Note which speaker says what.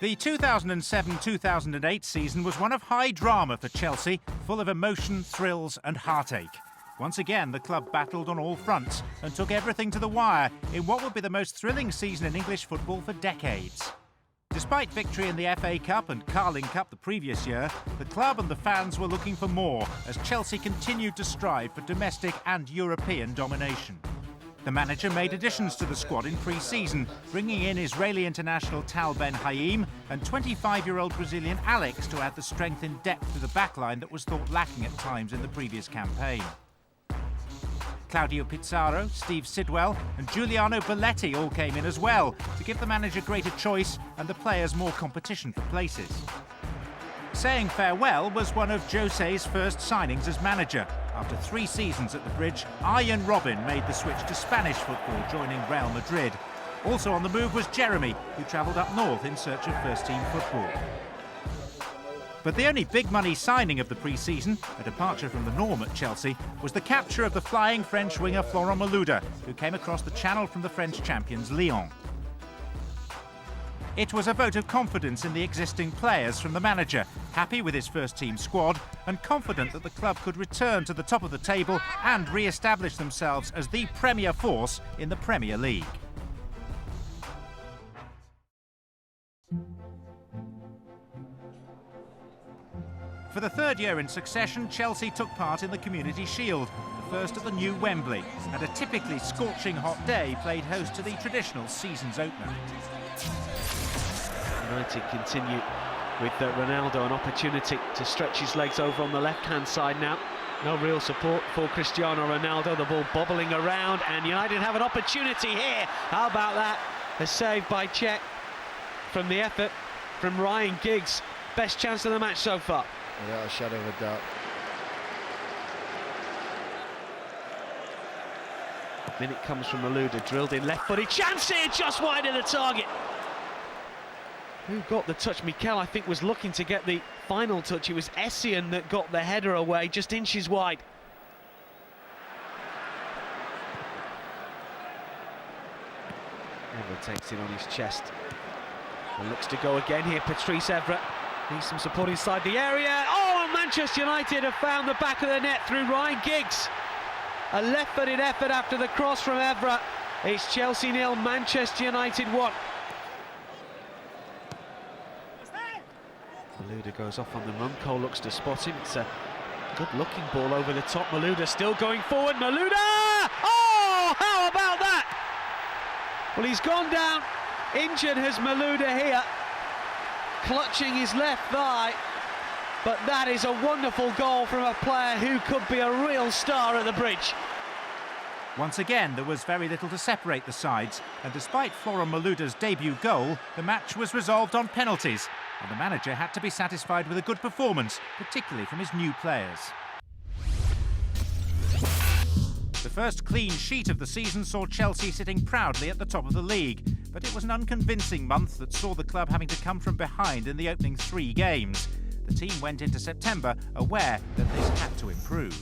Speaker 1: The 2007-2008 season was one of high drama for Chelsea, full of emotion, thrills and heartache. Once again, the club battled on all fronts and took everything to the wire in what would be the most thrilling season in English football for decades. Despite victory in the FA Cup and Carling Cup the previous year, the club and the fans were looking for more as Chelsea continued to strive for domestic and European domination. The manager made additions to the squad in pre-season, bringing in Israeli international Tal Ben-Haim and 25-year-old Brazilian Alex to add the strength and depth to the backline that was thought lacking at times in the previous campaign. Claudio Pizarro, Steve Sidwell and Giuliano Belletti all came in as well to give the manager greater choice and the players more competition for places. Saying farewell was one of Jose's first signings as manager. After 3 seasons at the Bridge, Arjen Robben made the switch to Spanish football, joining Real Madrid. Also on the move was Jeremy, who travelled up north in search of first-team football. But the only big-money signing of the pre-season, a departure from the norm at Chelsea, was the capture of the flying French winger Florent Malouda, who came across the channel from the French champions Lyon. It was a vote of confidence in the existing players from the manager, happy with his first-team squad and confident that the club could return to the top of the table and re-establish themselves as the premier force in the Premier League. For the 3rd year in succession, Chelsea took part in the Community Shield, the first at the new Wembley, and a typically scorching hot day played host to the traditional season's opener.
Speaker 2: United continue with Ronaldo, an opportunity to stretch his legs over on the left-hand side now. No real support for Cristiano Ronaldo, the ball bobbling around, and United have an opportunity here. How about that? A save by Cech from the effort from Ryan Giggs. Best chance of the match so far.
Speaker 3: Without a shadow of a doubt.
Speaker 2: Then it comes from Malouda, drilled in left-footed, chance here, just wide of the target. Who got the touch? Mikel, I think, was looking to get the final touch. It was Essien that got the header away, just inches wide. Evra takes it on his chest and looks to go again here. Patrice Evra needs some support inside the area. Oh, Manchester United have found the back of the net through Ryan Giggs. A left-footed effort after the cross from Evra. It's Chelsea 0, Manchester United 1. Malouda goes off on the run. Cole looks to spot him. It's a good-looking ball over the top. Malouda still going forward. Malouda! Oh, how about that? Well, he's gone down. Injured has Malouda here, clutching his left thigh. But that is a wonderful goal from a player who could be a real star at the Bridge.
Speaker 1: Once again, there was very little to separate the sides, and despite Florent Malouda's debut goal, the match was resolved on penalties, and the manager had to be satisfied with a good performance, particularly from his new players. The first clean sheet of the season saw Chelsea sitting proudly at the top of the league, but it was an unconvincing month that saw the club having to come from behind in the opening 3 games. The team went into September aware that this had to improve.